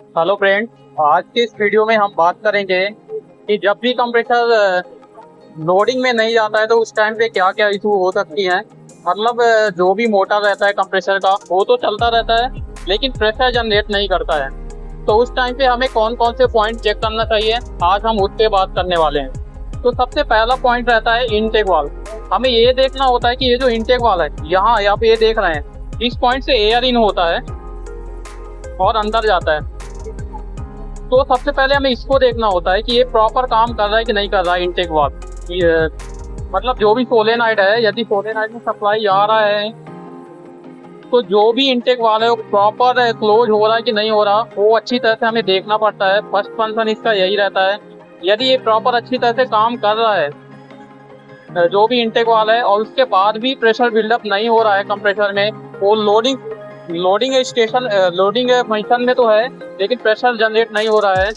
Hello friend. आज के इस वीडियो में हम बात करेंगे कि जब भी कंप्रेसर लोडिंग में नहीं जाता है तो उस टाइम पे क्या क्या इशू हो सकती हैं। मतलब जो भी मोटर रहता है कंप्रेसर का वो तो चलता रहता है लेकिन प्रेशर जनरेट नहीं करता है। तो उस टाइम पे हमें कौन कौन से पॉइंट चेक करना चाहिए, आज हम उस पर बात करने वाले हैं। तो सबसे पहला पॉइंट रहता है इनटेक वाल्व। हमें ये देखना होता है कि ये जो इनटेक वाल्व है, यहाँ आप ये देख रहे हैं, इस पॉइंट से एयर इन होता है और अंदर जाता है। तो सबसे पहले हमें इसको देखना होता है कि ये प्रॉपर काम कर रहा है कि नहीं कर रहा है इनटेक वाल्व। मतलब जो भी सोलेनॉइड है, यदि सोलेनॉइड में सप्लाई आ रहा है तो जो भी इनटेक वाल्व है वो प्रॉपर क्लोज हो रहा है कि नहीं हो रहा, वो अच्छी तरह से हमें देखना पड़ता है। फर्स्ट फंक्शन इसका यही रहता है। यदि ये प्रॉपर अच्छी तरह से काम कर रहा है जो भी इनटेक वाल्व है, और उसके बाद भी प्रेशर बिल्डअप नहीं हो रहा है कंप्रेसर में, वो लोडिंग स्टेशन लोडिंग फंक्शन में तो है लेकिन प्रेशर जनरेट नहीं हो रहा है,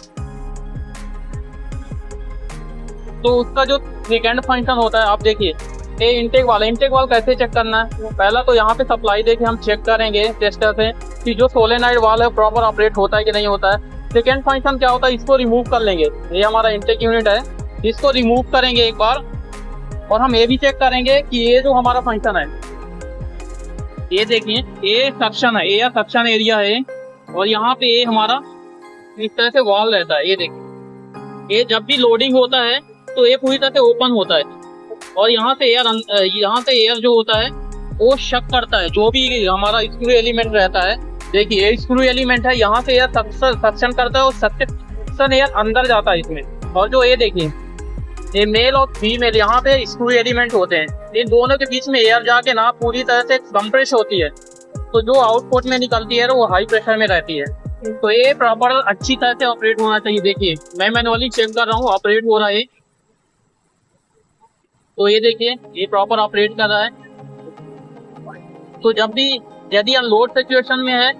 तो उसका जो सेकेंड फंक्शन होता है, आप देखिए ये इनटेक वाल्व कैसे चेक करना है। पहला तो यहाँ पे सप्लाई देके हम चेक करेंगे टेस्टर से कि जो सोलेनॉइड वाल्व है प्रॉपर ऑपरेट होता है कि नहीं होता है। सेकेंड फंक्शन क्या होता है, इसको रिमूव कर लेंगे। ये हमारा इनटेक यूनिट है, इसको रिमूव करेंगे एक बार, और हम ये भी चेक करेंगे कि ये जो हमारा फंक्शन है, ये देखिए ये सक्शन है, एयर सक्शन एरिया है, और यहाँ पे ये हमारा इस तरह से वॉल रहता है। ये देखिए ये जब भी लोडिंग होता है तो ये पूरी तरह से ओपन होता है, और यहाँ से एयर जो होता है वो शक करता है जो भी हमारा स्क्रू एलिमेंट रहता है। देखिए ये स्क्रू एलिमेंट है, यहाँ से एयर सक्शन करता है और सक्शन एयर अंदर जाता है इसमें। और जो ये देखिए ये मेल और फीमेल यहाँ पे स्क्रू एलिमेंट होते हैं, इन दोनों के बीच में एयर जाके ना पूरी तरह से कंप्रेस होती है, तो जो आउटपुट में निकलती है वो हाई प्रेशर में रहती है। तो ये प्रॉपर अच्छी तरह से ऑपरेट होना चाहिए। देखिए मैं मैनुअली चेक कर रहा हूँ, ऑपरेट हो रहा है। तो ये देखिए ये प्रॉपर ऑपरेट कर रहा है। तो जब भी यदि अनलोड सिचुएशन में है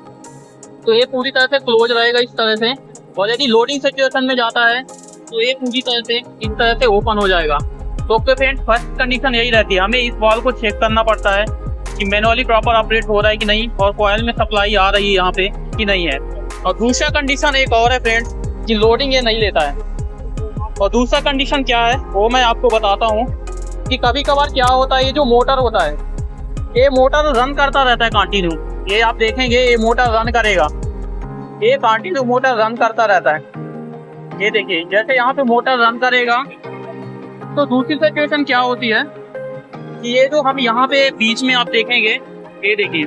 तो ये पूरी तरह से क्लोज रहेगा इस तरह से, और यदि लोडिंग सिचुएशन में जाता है तो ये पूरी तरह से इस तरह से ओपन हो जाएगा। तो फ्रेंड फर्स्ट कंडीशन यही रहती है, हमें इस वाल्व को चेक करना पड़ता है कि मैनुअली प्रॉपर ऑपरेट हो रहा है कि नहीं, और कॉइल में सप्लाई आ रही है यहाँ पे कि नहीं है। और दूसरा कंडीशन एक और है फ्रेंड कि लोडिंग ये नहीं लेता है। और दूसरा कंडीशन क्या है वो मैं आपको बताता हूँ कि कभी कभार क्या होता है, ये जो मोटर होता है ये मोटर रन करता रहता है कंटिन्यू। ये आप देखेंगे ये मोटर रन करेगा, ये कंटिन्यू मोटर रन करता रहता है। ये देखिए जैसे यहाँ पे मोटर रन करेगा तो दूसरी सिचुएशन क्या होती है कि ये जो हम यहाँ पे बीच में आप देखेंगे, ये देखिए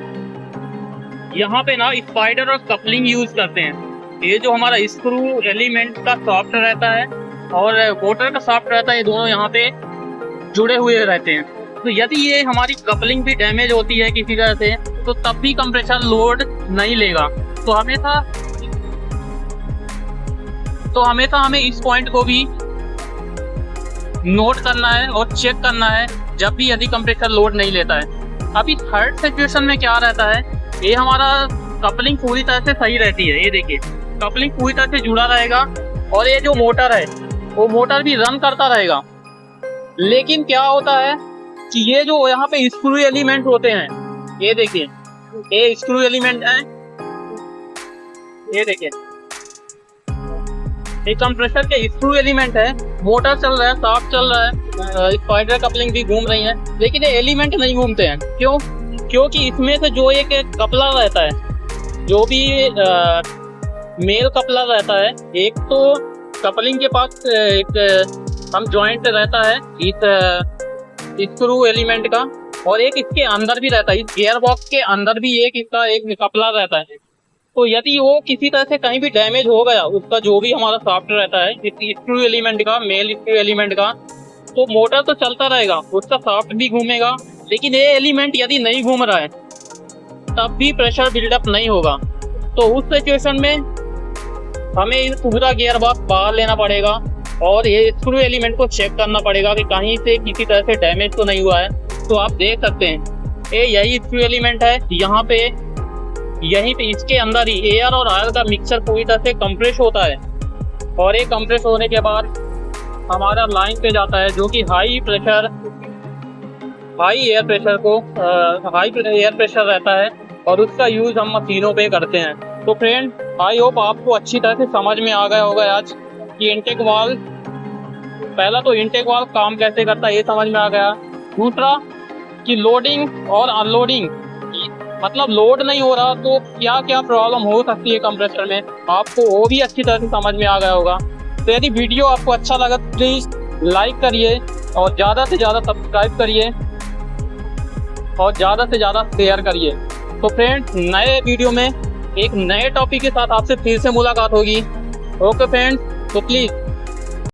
यहाँ पे ना स्पाइडर और कपलिंग यूज करते हैं। ये जो हमारा स्क्रू एलिमेंट का सॉफ्ट रहता है और मोटर का सॉफ्ट रहता है, ये दोनों यहाँ पे जुड़े हुए रहते हैं। तो यदि ये हमारी कपलिंग भी डैमेज होती है किसी तरह से तो तब भी कंप्रेसर लोड नहीं लेगा। तो हमेशा हमें इस पॉइंट को भी नोट करना है और चेक करना है जब भी यदि कंप्रेसर लोड नहीं लेता है। अभी थर्ड सिचुएशन में क्या रहता है, ये हमारा कपलिंग पूरी तरह से सही रहती है। ये देखिए कपलिंग पूरी तरह से जुड़ा रहेगा और ये जो मोटर है वो मोटर भी रन करता रहेगा। लेकिन क्या होता है कि ये जो यहाँ पे स्क्रू एलिमेंट होते हैं, ये देखिए ये स्क्रू एलिमेंट है, ये देखिए ये कंप्रेसर के स्क्रू एलिमेंट है। मोटर चल रहा है, शाफ्ट चल रहा है, स्पाइडर कपलिंग भी घूम रही है, लेकिन ये एलिमेंट नहीं घूमते हैं। क्यों? क्योंकि इसमें से जो एक कपलर रहता है, जो भी मेल कपलर रहता है, एक तो कपलिंग के पास एक हम जॉइंट रहता है इस स्क्रू एलिमेंट का, और एक इसके अंदर भी रहता है, इस गियर बॉक्स के अंदर भी एक इसका एक कपलर रहता है। तो यदि वो किसी तरह से कहीं भी डैमेज हो गया, उसका जो भी हमारा सॉफ्ट रहता है स्क्रू एलिमेंट का, मेल स्क्रू एलिमेंट का, तो मोटर तो चलता रहेगा, उसका सॉफ्ट भी घूमेगा, लेकिन ये एलिमेंट यदि नहीं घूम रहा है तब भी प्रेशर बिल्डअप नहीं होगा। तो उस सिचुएशन में हमें पूरा गियर बॉक्स बाहर लेना पड़ेगा और ये स्क्रू एलिमेंट को चेक करना पड़ेगा कि कहीं से किसी तरह से डैमेज तो नहीं हुआ है। तो आप देख सकते हैं ये यही स्क्रू एलिमेंट है, यहाँ पे यहीं पे इसके अंदर ही एयर और ऑयल का मिक्सचर पूरी तरह से कंप्रेस होता है, और ये कंप्रेस होने के बाद हमारा लाइन पे जाता है जो कि हाई एयर प्रेशर रहता है, और उसका यूज हम मशीनों पे करते हैं। तो फ्रेंड आई होप आपको अच्छी तरह से समझ में आ गया होगा आज कि इनटेक वाल्व, पहला तो इनटेक वाल्व काम कैसे करता है ये समझ में आ गया। दूसरा कि लोडिंग और अनलोडिंग, मतलब लोड नहीं हो रहा तो क्या क्या प्रॉब्लम हो सकती है कंप्रेसर में, आपको वो भी अच्छी तरह से समझ में आ गया होगा। तो यदि वीडियो आपको अच्छा लगा तो प्लीज़ लाइक करिए और ज़्यादा से ज़्यादा सब्सक्राइब करिए और ज़्यादा से ज़्यादा शेयर करिए। तो फ्रेंड्स, नए वीडियो में एक नए टॉपिक के साथ आपसे फिर से मुलाकात होगी। ओके फ्रेंड्स, तो प्लीज़